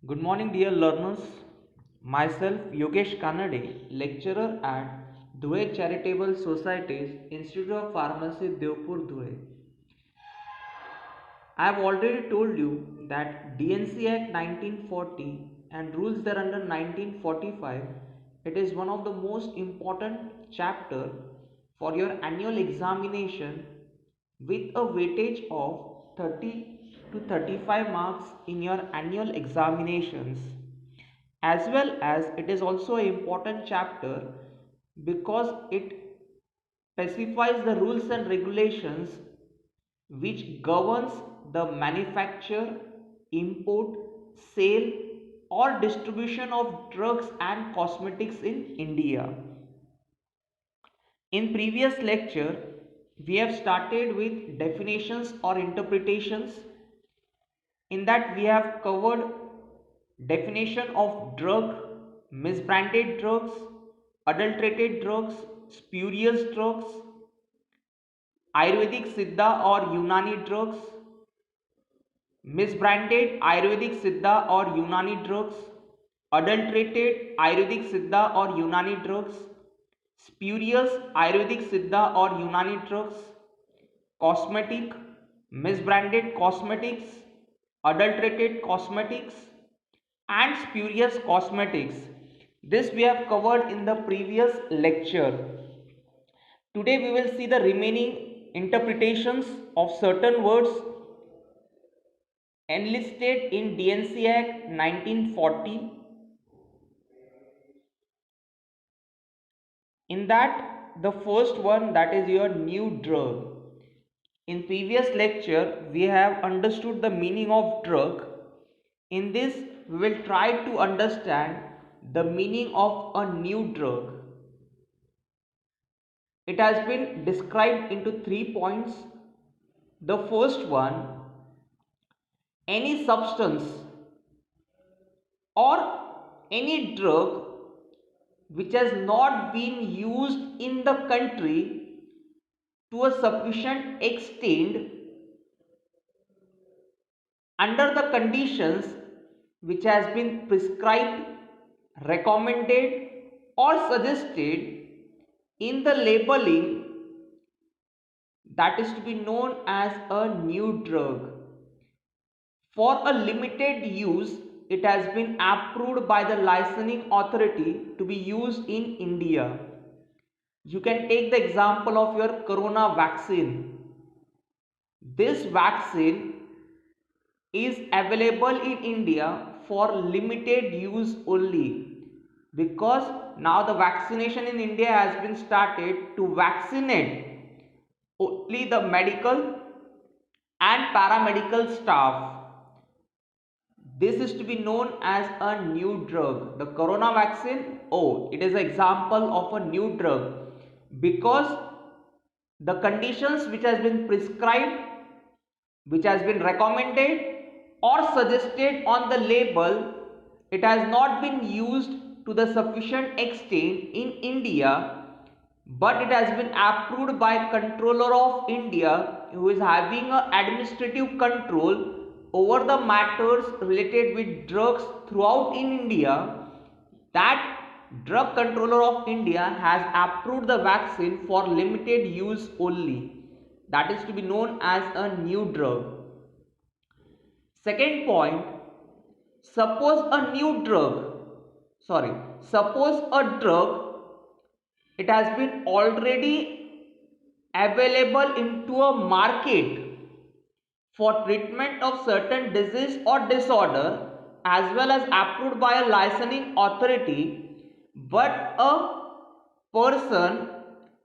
Good morning, dear learners. Myself, Yogesh Kanade, lecturer at Dhule Charitable Society's Institute of Pharmacy, Devpur, Dhule. I have already told you that DNC Act 1940 and rules thereunder 1945, it is one of the most important chapter for your annual examination with a weightage of 30 to 35 marks in your annual examinations, as well as it is also an important chapter because it specifies the rules and regulations which governs the manufacture, import, sale or distribution of drugs and cosmetics in India. In previous lecture, we have started with definitions or interpretations. In that we have covered definition of drug, misbranded drugs, adulterated drugs, spurious drugs, Ayurvedic Siddha or Unani drugs, misbranded Ayurvedic Siddha or Unani drugs, adulterated Ayurvedic Siddha or Unani drugs, spurious Ayurvedic Siddha or Unani drugs, cosmetic, misbranded cosmetics, adulterated cosmetics, and spurious cosmetics. This we have covered in the previous lecture. Today we will see the remaining interpretations of certain words enlisted in DNC Act 1940. In that, the first one, that is your new drug. In previous lecture we have understood the meaning of drug. In this we will try to understand the meaning of a new drug. It has been described into 3 points. The first one, any substance or any drug which has not been used in the country to a sufficient extent under the conditions which has been prescribed, recommended or suggested in the labeling, that is to be known as a new drug. For a limited use, it has been approved by the licensing authority to be used in India. You can take the example of your corona vaccine. This vaccine is available in India for limited use only, because now the vaccination in India has been started to vaccinate only the medical and paramedical staff. This is to be known as a new drug. The corona vaccine, it is an example of a new drug because the conditions which has been prescribed, which has been recommended or suggested on the label, it has not been used to the sufficient extent in India, but it has been approved by Controller of India, who is having an administrative control over the matters related with drugs throughout in India. That Drug Controller of India has approved the vaccine for limited use only. That is to be known as a new drug. Second point, suppose a drug, it has been already available into a market for treatment of certain disease or disorder as well as approved by a licensing authority, but a person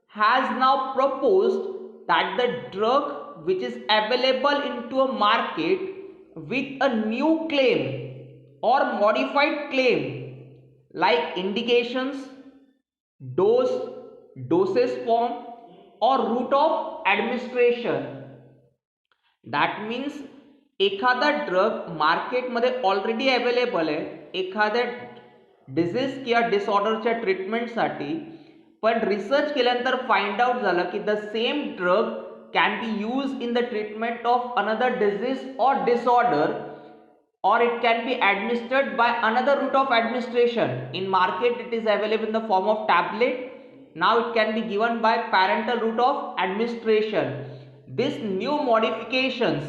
has now proposed that the drug which is available into a market with a new claim or modified claim like indications, dose, dosage form or route of administration. That means एखादा drug मार्केटमध्ये already available आहे एखाद्या disease किंवा डिसऑर्डरच्या ट्रीटमेंटसाठी, पण research केल्यानंतर find out झालं की the same drug can be used in the treatment of another disease or disorder, or it can be administered by another route of administration. In market it is available in the form of tablet. Now it can be given by parental route of administration. This new modifications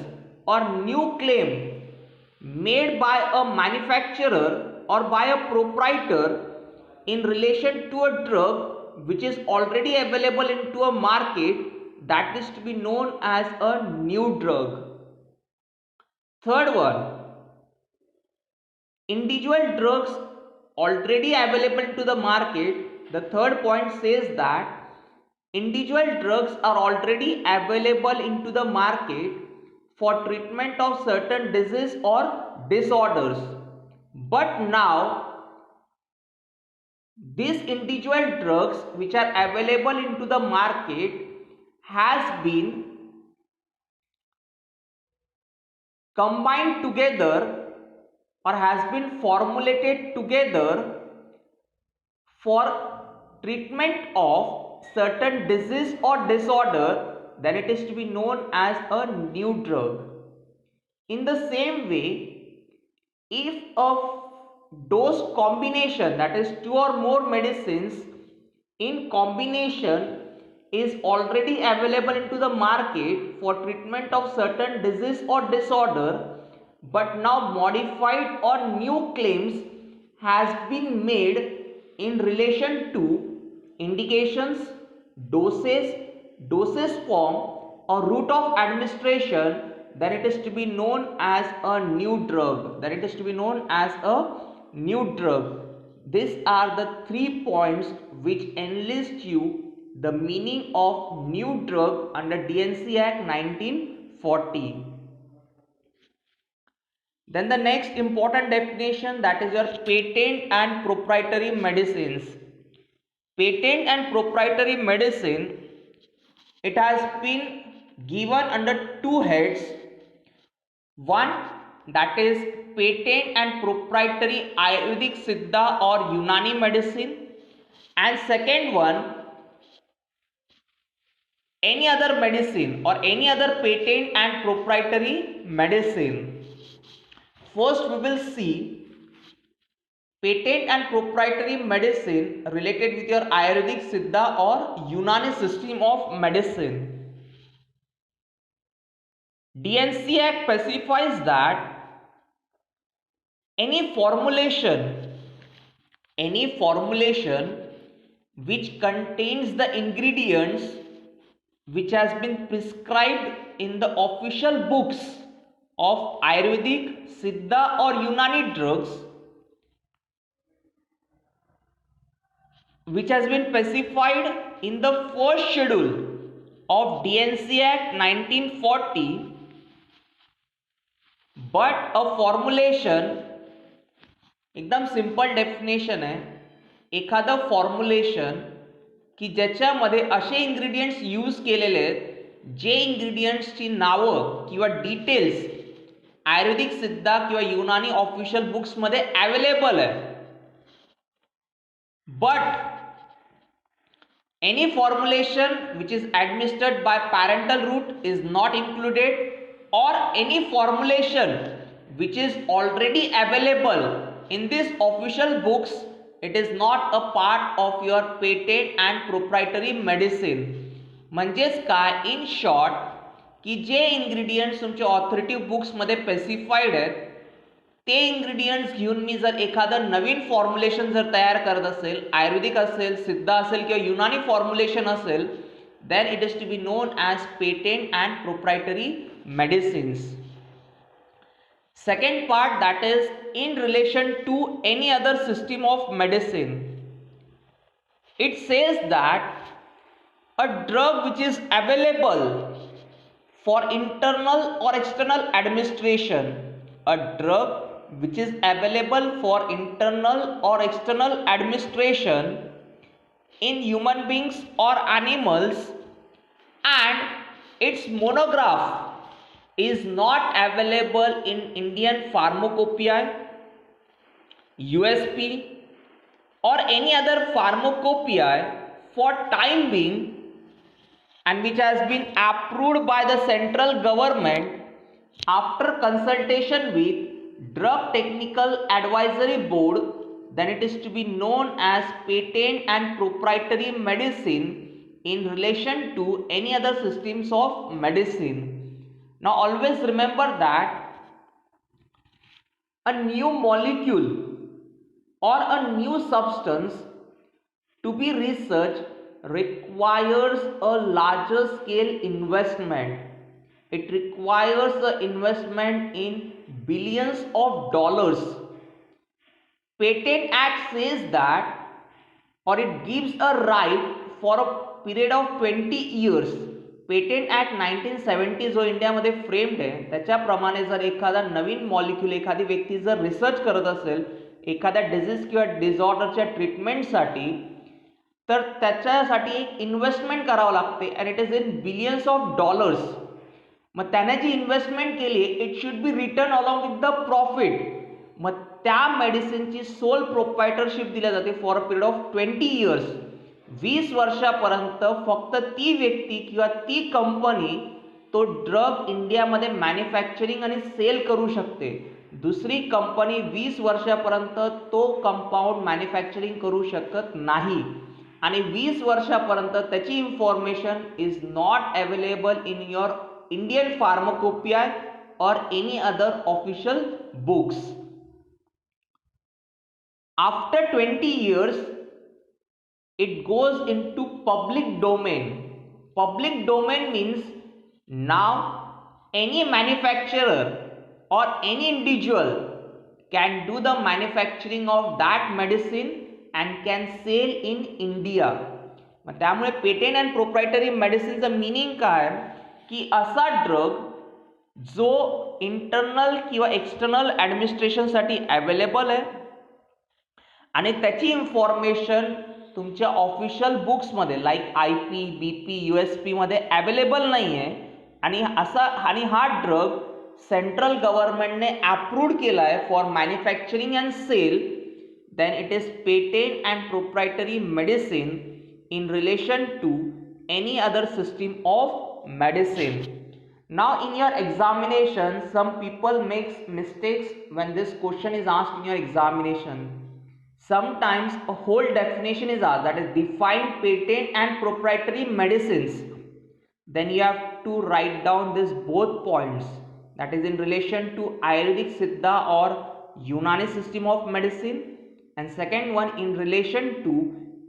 or new claim made by a manufacturer or by a proprietor in relation to a drug which is already available into a market, that is to be known as a new drug. Third one, individual drugs already available to the market. The third point says that individual drugs are already available into the market for treatment of certain disease or disorders. But now these individual drugs which are available into the market has been combined together or has been formulated together for treatment of certain disease or disorder, then it is to be known as a new drug. In the same way, if a dose combination, that is two or more medicines in combination, is already available into the market for treatment of certain disease or disorder, but now modified or new claims has been made in relation to indications, doses, dosage form or route of administration, then it is to be known as a new drug. Then it is to be known as a new drug. These are the 3 points which enlist you the meaning of new drug under DNC Act 1940. Then the next important definition, that is your patent and proprietary medicines. Patent and proprietary medicine, it has been given under two heads. One, that is patent and proprietary Ayurvedic Siddha or Unani medicine, and second one, any other medicine or any other patent and proprietary medicine. First we will see patent and proprietary medicine related with your Ayurvedic Siddha or Unani system of medicine. DNC Act specifies that any formulation which contains the ingredients which has been prescribed in the official books of Ayurvedic, Siddha or Unani drugs, which has been specified in the first schedule of DNC Act 1940, but a formulation, एकदम simple definition आहे, एखादं formulation की ज्याच्यामध्ये असे ingredients use केलेले आहेत जे इंग्रेडियंट्सची नावं किंवा डिटेल्स आयुर्वेदिक सिद्धा किंवा युनानी ऑफिशियल बुक्समध्ये अवेलेबल आहे, but any formulation which is administered by parental route is not included, or any formulation which is already available in these official books, it is not a part of your patent and proprietary medicine. म्हणजेच काय, in short की जे ingredients तुमच्या ऑथॉरिटिव्ह बुक्समध्ये specified आहेत ते ingredients घेऊन मी जर एखादं नवीन formulation जर तयार करत असेल, आयुर्वेदिक असेल, सिद्धा असेल किंवा युनानी फॉर्म्युलेशन असेल, then it is to be known as patent and proprietary medicines. Second part, that is in relation to any other system of medicine. It says that a drug which is available for internal or external administration, a drug which is available for internal or external administration in human beings or animals, and its monograph is not available in Indian Pharmacopoeia, USP or any other pharmacopoeia for time being, and which has been approved by the central government after consultation with Drug Technical Advisory Board, then it is to be known as patent and proprietary medicine in relation to any other systems of medicine. Now always remember that a new molecule or a new substance to be researched requires a larger scale investment. It requires an investment in billions of dollars. Patent Act says that, or it gives a right for a period of 20 years. Patent act 1970 जो इंडियामध्ये framed आहे त्याच्याप्रमाणे जर एखादा नवीन molecule एखादी व्यक्ती जर research करत असेल एखाद्या डिझीज किंवा डिसऑर्डरच्या ट्रीटमेंटसाठी तर त्याच्यासाठी एक इन्व्हेस्टमेंट करावं लागते and it is in billions of dollars. मग त्याने जी इन्व्हेस्टमेंट केली it should be return along with the profit. मग त्या मेडिसिनची सोल प्रोप्रायटरशिप दिली जाते for a period of 20 years. 20 वर्षापर्यंत फक्त ती व्यक्ती किंवा ती कंपनी तो ड्रग इंडियामध्ये मॅन्युफॅक्चरिंग आणि सेल करू शकते. दुसरी कंपनी 20 वर्षापर्यंत तो कंपाऊंड मॅन्युफॅक्चरिंग करू शकत नाही आणि 20 वर्षापर्यंत त्याची information is not available in your Indian pharmacopoeia or any other official books. After 20 years, it goes into public domain. Public domain means now any manufacturer or any individual can do the manufacturing of that medicine and can sell in India. मग त्यामुळे patent and proprietary मेडिसिनचं meaning काय की असा drug जो internal किंवा external ॲडमिनिस्ट्रेशनसाठी available आहे आणि त्याची information तुमच्या ऑफिशियल बुक्समध्ये लाईक IP, BP, USP मध्ये अवेलेबल नाही आहे आणि हा ड्रग सेंट्रल गव्हर्नमेंटने अप्रूव्ड केला आहे for manufacturing and sale, then it is patent and proprietary medicine in relation to any other system of medicine. Now in your examination some people makes mistakes when this question is asked in your examination. Sometimes a whole definition is asked, that is define patent and proprietary medicines. Then you have to write down this both points, that is in relation to Ayurvedic Siddha or Unani system of medicine, and second one in relation to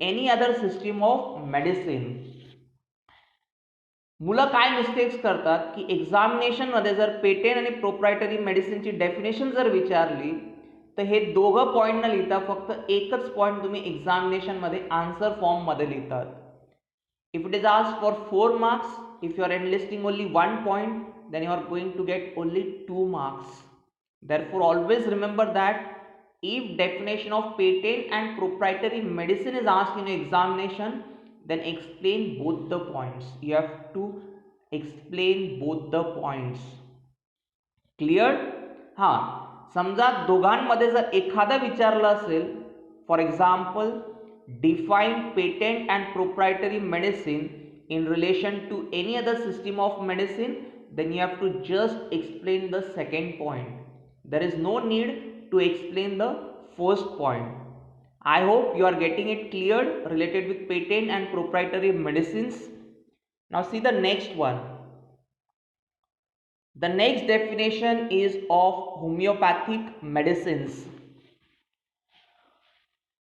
any other system of medicine. मुलं काय mistakes करतात की एक्झामिनेशनमध्ये जर patent आणि proprietary मेडिसिनची definition जर विचारली तर हे दोघं पॉईंट न लिहिता फक्त एकच पॉईंट तुम्ही एक्झामिनेशनमध्ये आन्सर फॉर्ममध्ये लिहितात. If it is asked for 4 marks, if you are enlisting only 1 point, then you are going to get only 2 marks. Therefore always remember that if definition of patent and proprietary medicine is asked in examination, then explain both the points. You have to explain both the points. Clear? हां, समजा दोघांमध्ये जर एखादा विचारलं असेल, for example define patent and proprietary medicine in relation to any other system of medicine, then you have to just explain the second point. There is no need to explain the first point. I hope you are getting it cleared related with patent and proprietary medicines. Now see the next one. The next definition is of homeopathic medicines.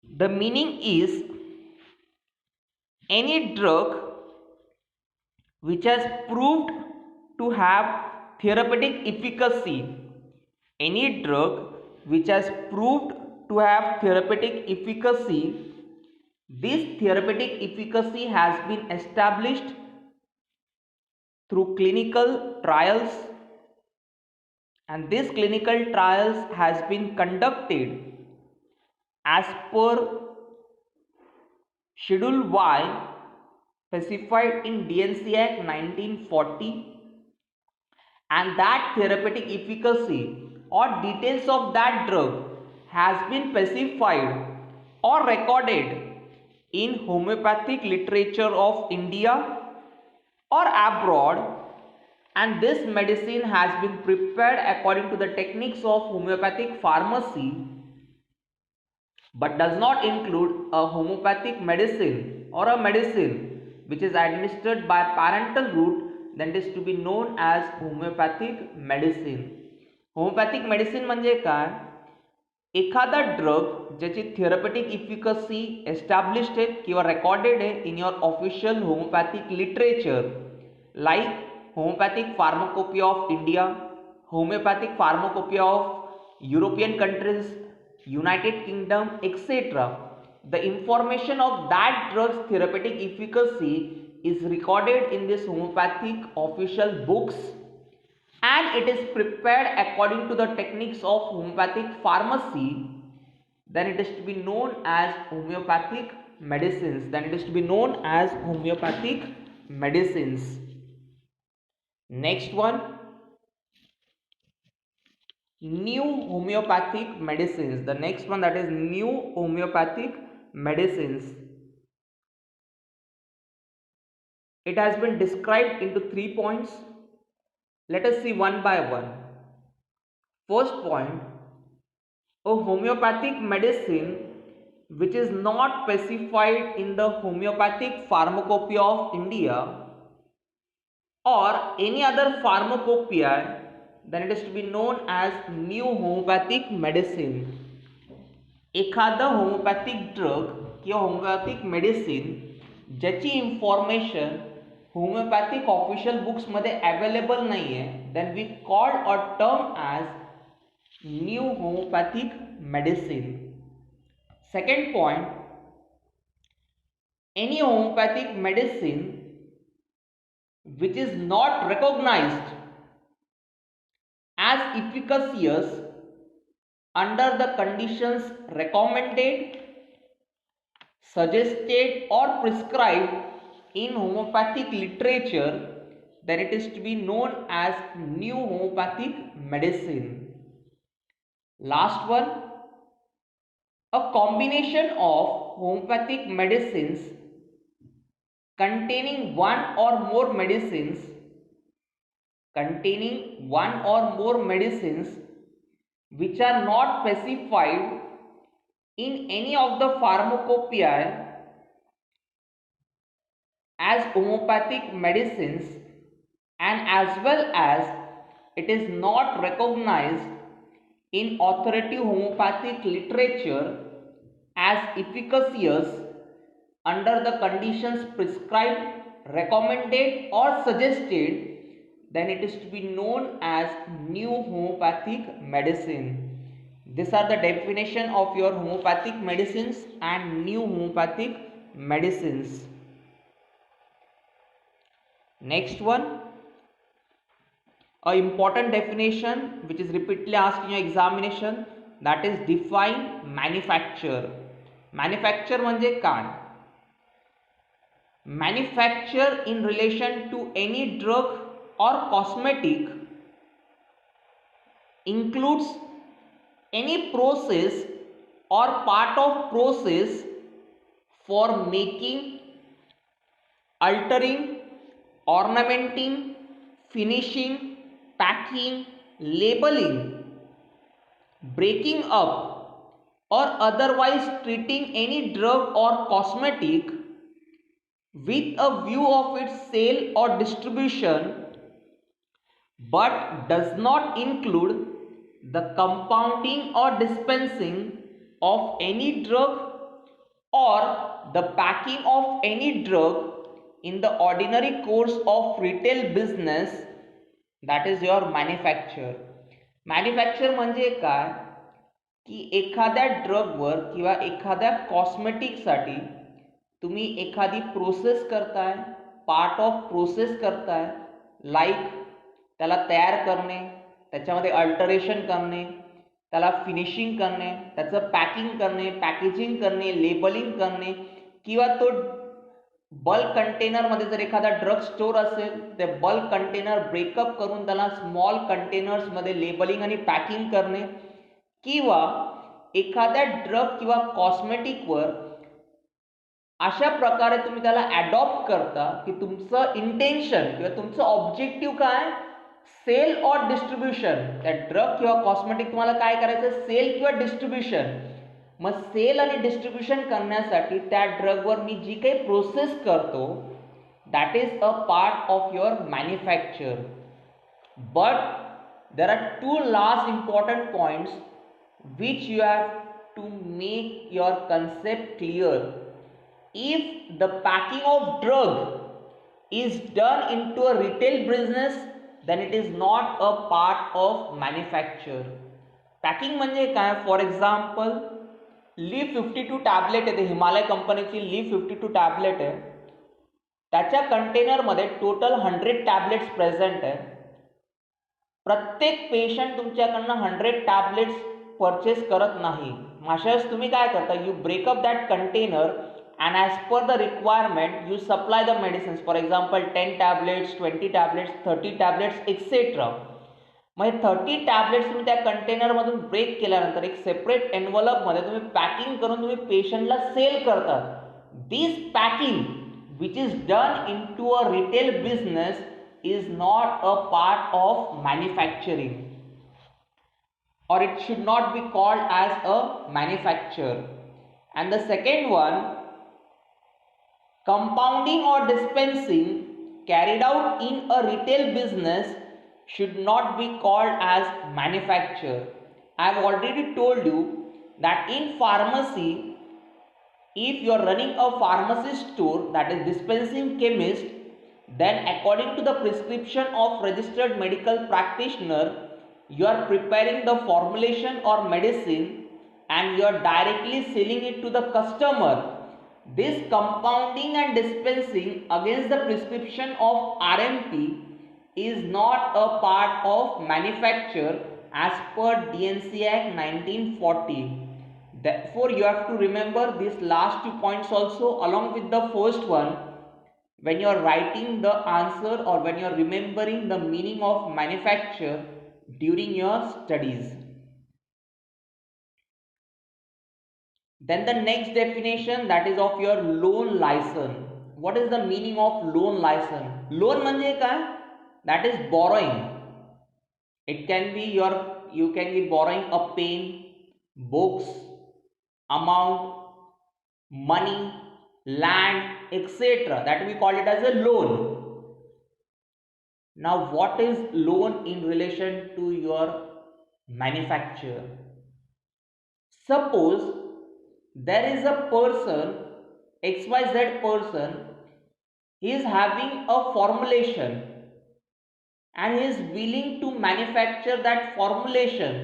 The meaning is any drug which has proved to have therapeutic efficacy. Any drug which has proved to have therapeutic efficacy, this therapeutic efficacy has been established through clinical trials, and this clinical trials has been conducted as per Schedule Y specified in DNC Act 1940, and that therapeutic efficacy or details of that drug has been specified or recorded in homeopathic literature of India or abroad and this medicine has been prepared according to the techniques of homeopathic pharmacy but does not include a homeopathic medicine or a medicine which is administered by parental route, then it is to be known as homeopathic medicine. Homeopathic medicine म्हणजे काय? एखादा drug ज्याची थेरपेटिक efficacy established आहे किंवा recorded आहे in your official homeopathic literature, like homeopathic pharmacopoeia of India, homeopathic pharmacopoeia of European countries, United Kingdom, etc. The information of that drug's therapeutic efficacy is recorded in this homeopathic official books and it is prepared according to the techniques of homeopathic pharmacy, then it is to be known as homeopathic medicines. Then it is to be known as homeopathic medicines. Next one, new homeopathic medicines. The next one, that is new homeopathic medicines. It has been described into 3 points. Let us see one by one. First point, a homeopathic medicine which is not specified in the homeopathic pharmacopoeia of India or any other pharmacopoeia, then it is to be known as new homeopathic medicine. एखादा homeopathic drug किंवा homeopathic medicine ज्याची information homeopathic official बुक्समध्ये available नाही आहे, then we called a term as new homeopathic medicine. Second point, any homeopathic medicine which is not recognized as efficacious under the conditions recommended, suggested or prescribed in homeopathic literature, then it is to be known as new homeopathic medicine. Last one, a combination of homeopathic medicines containing one or more medicines which are not specified in any of the pharmacopoeia as homeopathic medicines and as well as it is not recognized in authoritative homeopathic literature as efficacious under the conditions prescribed, recommended or suggested, then it is to be known as new homeopathic medicine. These are the definition of your homeopathic medicines and new homeopathic medicines. Next one, a important definition which is repeatedly asked in your examination, that is define manufacture. Manufacture म्हणजे काय? Manufacture in relation to any drug or cosmetic includes any process or part of process for making, altering, ornamenting, finishing, packing, labeling, breaking up or otherwise treating any drug or cosmetic with a view of its sale or distribution, but does not include the compounding or dispensing of any drug or the packing of any drug in the ordinary course of retail business, that is your manufacture. Manufacture म्हणजे काय की एखाद्या ड्रगवर किंवा एखाद्या कॉस्मेटिकसाठी तुम्ही एखादी process करताय, part of process करताय, लाईक त्याला तयार करणे, त्याच्यामध्ये अल्टरेशन करणे, त्याला फिनिशिंग करणे, त्याचं पॅकिंग करणे, पॅकेजिंग करणे, लेबलिंग करणे, किंवा तो बल्क कंटेनरमध्ये जर एखादा ड्रग स्टोअर असेल ते बल्क कंटेनर ब्रेकअप करून त्याला स्मॉल कंटेनर्समध्ये लेबलिंग आणि पॅकिंग करणे, किंवा एखाद्या ड्रग किंवा कॉस्मेटिकवर अशा प्रकारे तुम्ही त्याला ॲडॉप्ट करता की तुमचं इंटेन्शन किंवा तुमचं ऑब्जेक्टिव्ह काय, सेल ऑर डिस्ट्रीब्युशन. त्या ड्रग किंवा कॉस्मेटिक तुम्हाला काय करायचं, सेल किंवा डिस्ट्रीब्युशन. मग सेल आणि डिस्ट्रीब्युशन करण्यासाठी त्या ड्रगवर मी जी काही प्रोसेस करतो that is a part of your manufacture. But there are two last important points which you have to make your concept clear. If the packing of drug is done into a retail business, then it is not a part of manufacture. Packing म्हणजे काय, for example leave 52 tablet आहे, ते हिमालय कंपनीची leave 52 tablet आहे. त्याच्या कंटेनरमध्ये total 100 tablets present आहे. प्रत्येक पेशंट तुमच्याकडनं 100 टॅबलेट्स परचेस करत नाही. अशाच तुम्ही काय करता, you breakup that container and as per the requirement you supply the medicines. For example 10 tablets, 20 tablets, 30 tablets etcetera. Mug 30 tablets तुम्ही त्या कंटेनरमधून ब्रेक केल्यानंतर एक सेपरेट एन्व्हलपमध्ये तुम्ही पॅकिंग करून तुम्ही पेशंटला सेल करतात. This packing which is done into a retail business is not a part of manufacturing, or it should not be called as a manufacture. And the second one, compounding or dispensing carried out in a retail business should not be called as manufacture. I have already told you that in pharmacy, if you are running a pharmacy store, that is dispensing chemist, then according to the prescription of registered medical practitioner, you are preparing the formulation or medicine and you are directly selling it to the customer. This compounding and dispensing against the prescription of RMP is not a part of manufacture as per DNC Act 1940. Therefore you have to remember these last 2 points also along with the first one when you are writing the answer or when you are remembering the meaning of manufacture during your studies. Then the next definition, that is of your loan license. What is the meaning of loan license? Loan म्हणजे काय? That is borrowing. It can be you can be borrowing a pen, books, amount, money, land, etc. That we call it as a loan. Now what is loan in relation to your manufacture? Suppose there is a person, XYZ person, he is having a formulation and he is willing to manufacture that formulation,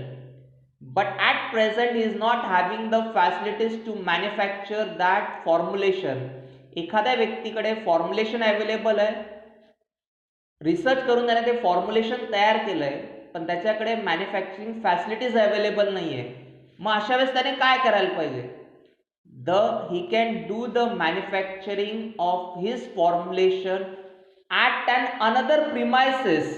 but at present he is not having the facilities to manufacture that formulation. एखाद्या व्यक्तीकडे formulation available आहे, research करून त्याने ते formulation तयार केलं आहे, पण त्याच्याकडे मॅन्युफॅक्चरिंग फॅसिलिटीज अवेलेबल नाही आहे. मग अशा वेळेस त्याने काय करायला पाहिजे, he can do the manufacturing of his formulation at another premises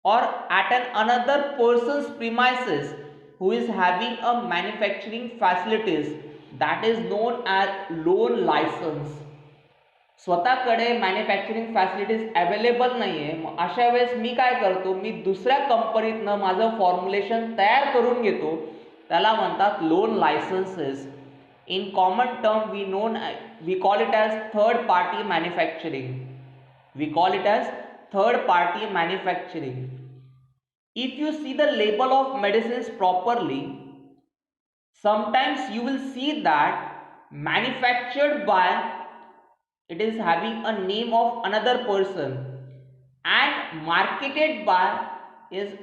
or at another person's premises who is having a manufacturing facilities. That is known as loan license. स्वतःकडे manufacturing facilities available नाही आहे, मग अशा वेळेस मी काय करतो, मी दुसऱ्या कंपनीतनं माझं formulation तयार करून घेतो, त्याला म्हणतात loan licences. In common term we call it as third party manufacturing. We call it as third party manufacturing. If you see the label of medicines properly, sometimes you will see that manufactured by, it is having a name of another person, and marketed by is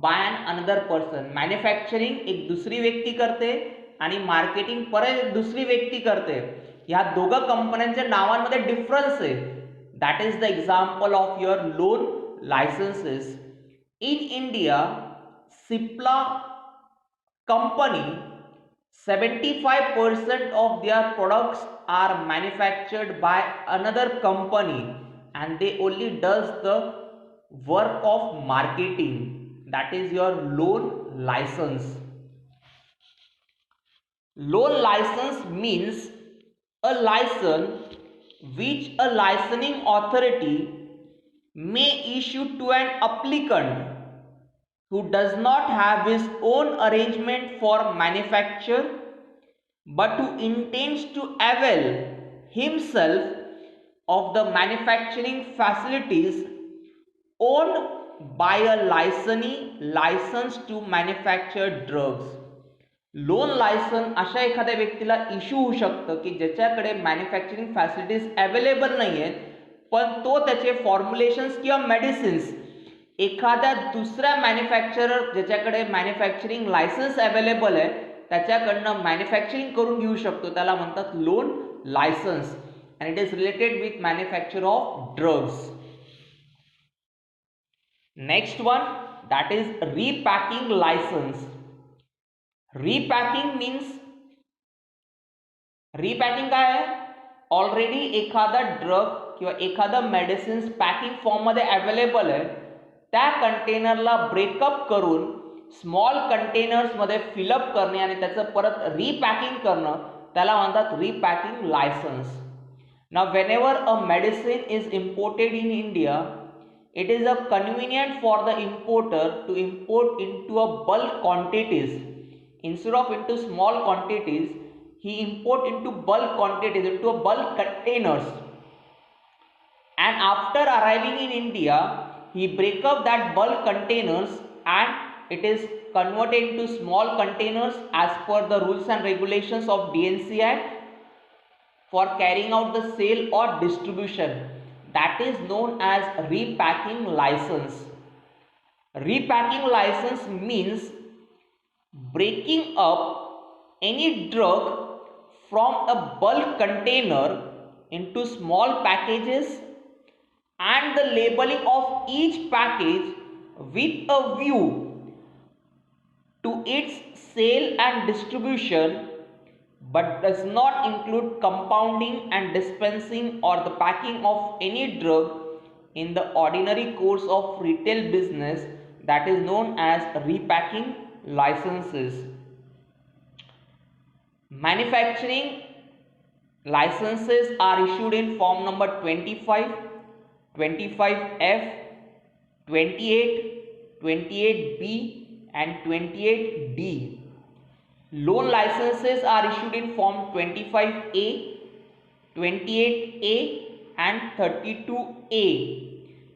by another person. Manufacturing एक दुसरी व्यक्ती करते आणि marketing परत एक दुसरी व्यक्ती करते. या दोघं कंपन्यांच्या नावांमध्ये डिफरन्स आहे. That is the example of your loan licenses. In India, Cipla company, 75% of their products are manufactured by another company and they only does the work of marketing. That is your loan license. Loan license means a license which a licensing authority may issue to an applicant who does not have his own arrangement for manufacture but who intends to avail himself of the manufacturing facilities owned by a licensee licensed to manufacture drugs. Loan licence अशा एखाद्या व्यक्तीला issue होऊ शकतं की ज्याच्याकडे manufacturing facilities available नाही आहेत, पण तो त्याचे फॉर्म्युलेशन्स किंवा मेडिसिन्स एखाद्या दुसऱ्या मॅन्युफॅक्चरर ज्याच्याकडे मॅन्युफॅक्चरिंग लायसन्स अवेलेबल आहे त्याच्याकडनं मॅन्युफॅक्चरिंग करून घेऊ शकतो. त्याला म्हणतात loan license and it is related with manufacture of drugs. Next one that is repacking license. Repacking means repacking काय आहे? ऑलरेडी एखादा ड्रग किंवा एखादं मेडिसिन्स पॅकिंग फॉर्ममध्ये अवेलेबल आहे त्या कंटेनरला ब्रेकअप करून स्मॉल कंटेनर्समध्ये फिलअप करणे आणि त्याचं परत रीपॅकिंग करणं त्याला म्हणतात repacking license. Now whenever a medicine is imported in India, it is a convenient for the importer to import into a bulk quantities instead of into small quantities. He import into bulk quantities, into a bulk containers, and after arriving in India he break up that bulk containers and it is converted into small containers as per the rules and regulations of DNC Act for carrying out the sale or distribution. That is known as repacking license. Repacking license means breaking up any drug from a bulk container into small packages and the labeling of each package with a view to its sale and distribution, but does not include compounding and dispensing or the packing of any drug in the ordinary course of retail business. That is known as repacking licenses. Manufacturing licenses are issued in form number 25, 25F, 28, 28B and 28D. Loan licenses are issued in form 25A, 28A and 32A,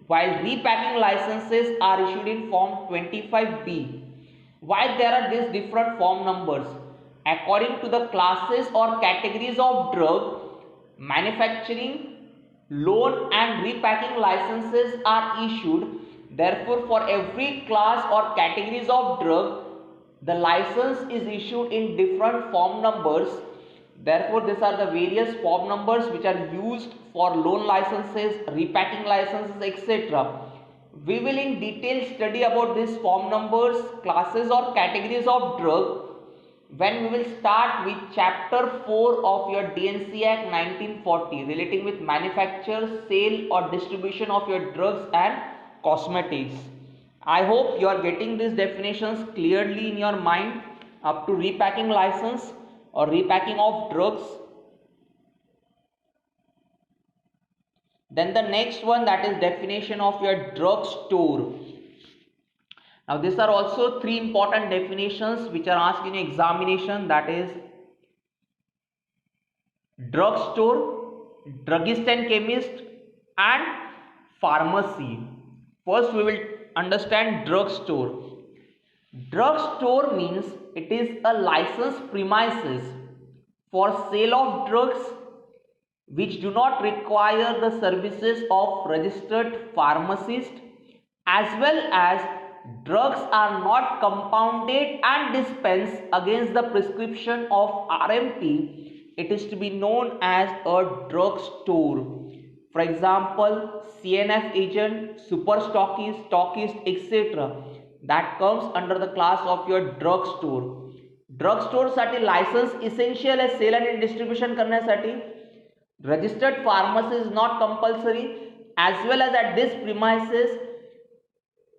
while repacking licenses are issued in form 25B. Why there are these different form numbers? According to the classes or categories of drug, manufacturing, loan and repacking licenses are issued. Therefore, for every class or categories of drug, the license is issued in different form numbers. Therefore, these are the various form numbers which are used for loan licenses, repacking licenses, etc. We will in detail study about these form numbers, classes or categories of drug when we will start with chapter 4 of your DNC Act 1940 relating with manufacture, sale or distribution of your drugs and cosmetics. I hope you are getting these definitions clearly in your mind up to repacking license or repacking of drugs. Then the next one, that is definition of your drug store. Now these are also three important definitions which are asked in examination, that is drug store, druggist and chemist and pharmacy. First we will understand drug store. Drug store means it is a licensed premises for sale of drugs which do not require the services of registered pharmacist, as well as drugs are not compounded and dispensed against the prescription of RMP. It is to be known as a drug store. For example, CNF agent, super stockist, etc. that comes under the class of your drug store. Drug स्टोरसाठी license essential आहे sale आणि distribution करण्यासाठी. Registered pharmacy is not compulsory, as well as at this premises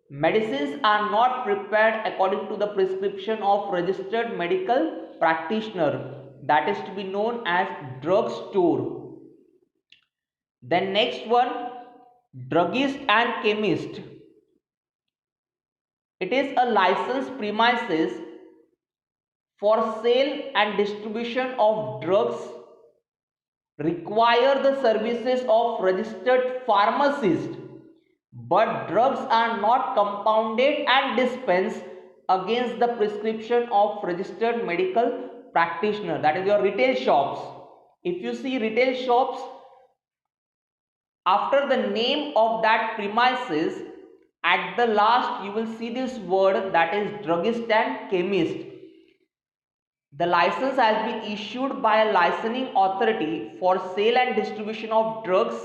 medicines are not prepared according to the prescription of registered medical practitioner. that is to be known as drug store. Then next one, druggist and chemist. It is a licensed premises for sale and distribution of drugs, require the services of registered pharmacist, but drugs are not compounded and dispensed against the prescription of registered medical practitioner. That is your retail shops. If you see retail shops, after the name of that premises, at the last you will see this word, that is druggist and chemist. The license has been issued by a licensing authority for sale and distribution of drugs.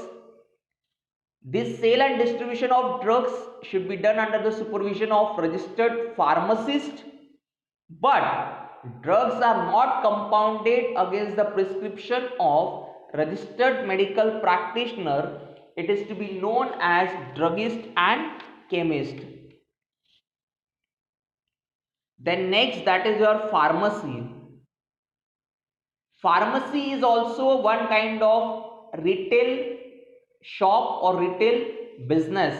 This sale and distribution of drugs should be done under the supervision of registered pharmacist, but drugs are not compounded against the prescription of registered medical practitioner. It is to be known as druggist and chemist. Then next, that is your pharmacy. Pharmacy is also one kind of retail shop or retail business.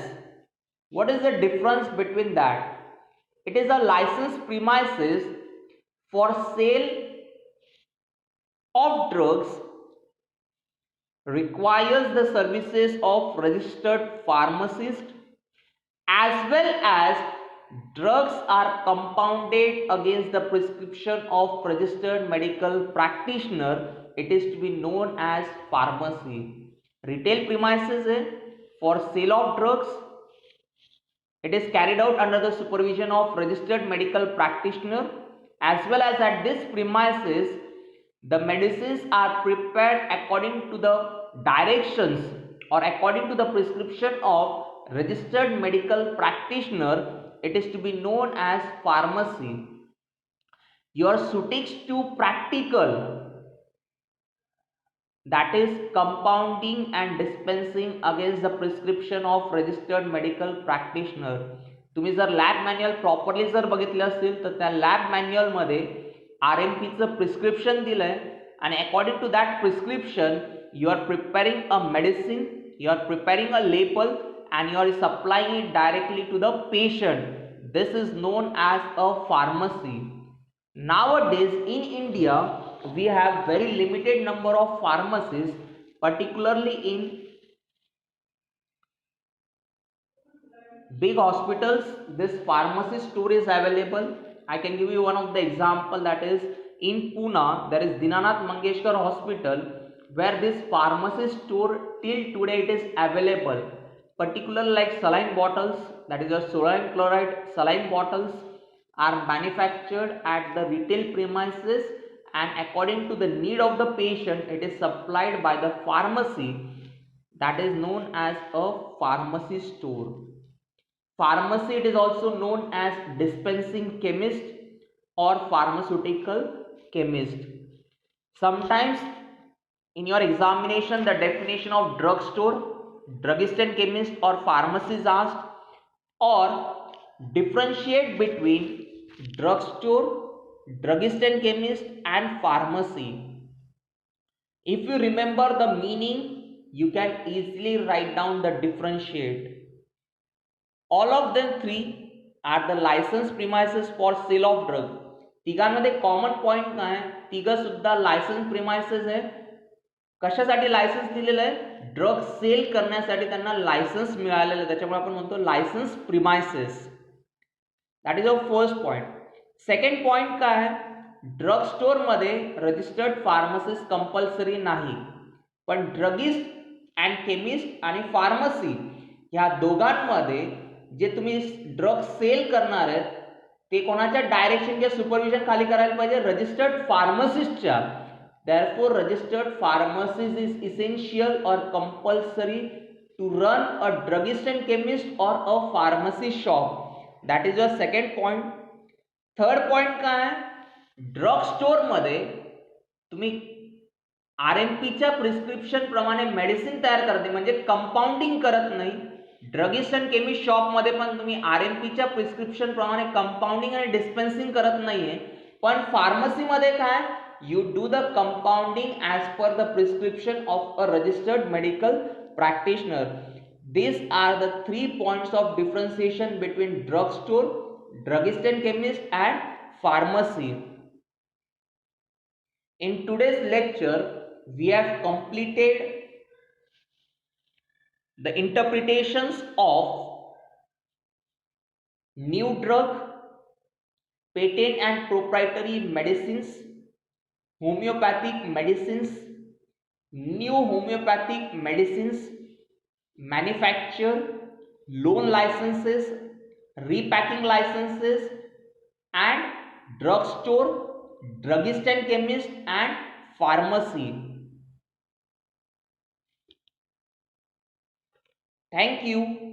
What is the difference between that? It is a licensed premises for sale of drugs, requires the services of registered pharmacist, as well as drugs are compounded against the prescription of registered medical practitioner. It is to be known as pharmacy. Retail premises है for sale of drugs. It is carried out under the supervision of registered medical practitioner, as well as at this premises the medicines are prepared according to the directions or according to the prescription of registered medical practitioner. It is to be known as pharmacy. Your suiting to practical, that is compounding and dispensing against the prescription of registered medical practitioner. तुम्ही जर lab manual properly जर बघितलं असेल तर त्या lab manual मध्ये RMPचं prescription दिलंय आणि according to that prescription you are preparing a medicine, you are preparing a label and you are supplying it directly to the patient. This is known as a pharmacy. Nowadays in India we have very limited number of pharmacies, particularly in big hospitals. This pharmacy store is available. I can give you one of the example, that is in Pune there is Dinanath Mangeshkar Hospital, where this pharmacy store till today it is available, particularly like saline bottles, that is your sodium chloride saline bottles are manufactured at the retail premises, and according to the need of the patient it is supplied by the pharmacy, that is known as a pharmacy store. Pharmacy, it is also known as dispensing chemist or pharmaceutical chemist. Sometimes in your examination the definition of drugstore, druggist and chemist or pharmacy is asked, or differentiate between drugstore, druggist and chemist and pharmacy. If you remember the meaning, you can easily write down the differentiate. All of them three are the licensed premises for sale of drug. तिघांमध्ये common point काय आहे? तिघ सुद्धा licence premises आहे. कशासाठी licence दिलेलं आहे? Drug cell करण्यासाठी त्यांना लायसन्स मिळालेलं आहे, त्याच्यामुळे आपण म्हणतो licence premises. That is our first point. Second point काय आहे? ड्रग स्टोर मध्ये रजिस्टर्ड फार्मसिस्ट कंपल्सरी नाही, पण ड्रगिस्ट अँड केमिस्ट आणि फार्मसी ह्या दोघांमध्ये जे तुम्ही ड्रग सेल करणार आहेत ते कोणाच्या डायरेक्शन किंवा सुपरविजन खाली करायला पाहिजे? Registered फार्मसिस्टच्या. Therefore registered pharmacist is essential or compulsory to run a druggist and chemist or a pharmacy shop. That is your second point. Third point काय आहे? ड्रग स्टोर मध्ये तुम्ही RMPच्या प्रिस्क्रिप्शन प्रमाणे मेडिसिन तयार करते, म्हणजे कंपाऊंडिंग करत नाही. ड्रगिस्ट अँड केमिस्ट शॉप मध्ये पण तुम्ही RMPच्या प्रिस्क्रिप्शन प्रमाणे कंपाऊंडिंग आणि डिस्पेन्सिंग करत नाहीये. पण फार्मसी मध्ये काय, you do the compounding as per the prescription of a registered medical practitioner. These are the 3 points of differentiation between drugstore, druggist and chemist, and pharmacy. In today's lecture, we have completed the interpretations of new drug, patent and proprietary medicines, homeopathic medicines, new homeopathic medicines, manufacture, loan licenses, repacking licenses, and drugstore, druggist and chemist, and pharmacy. Thank you.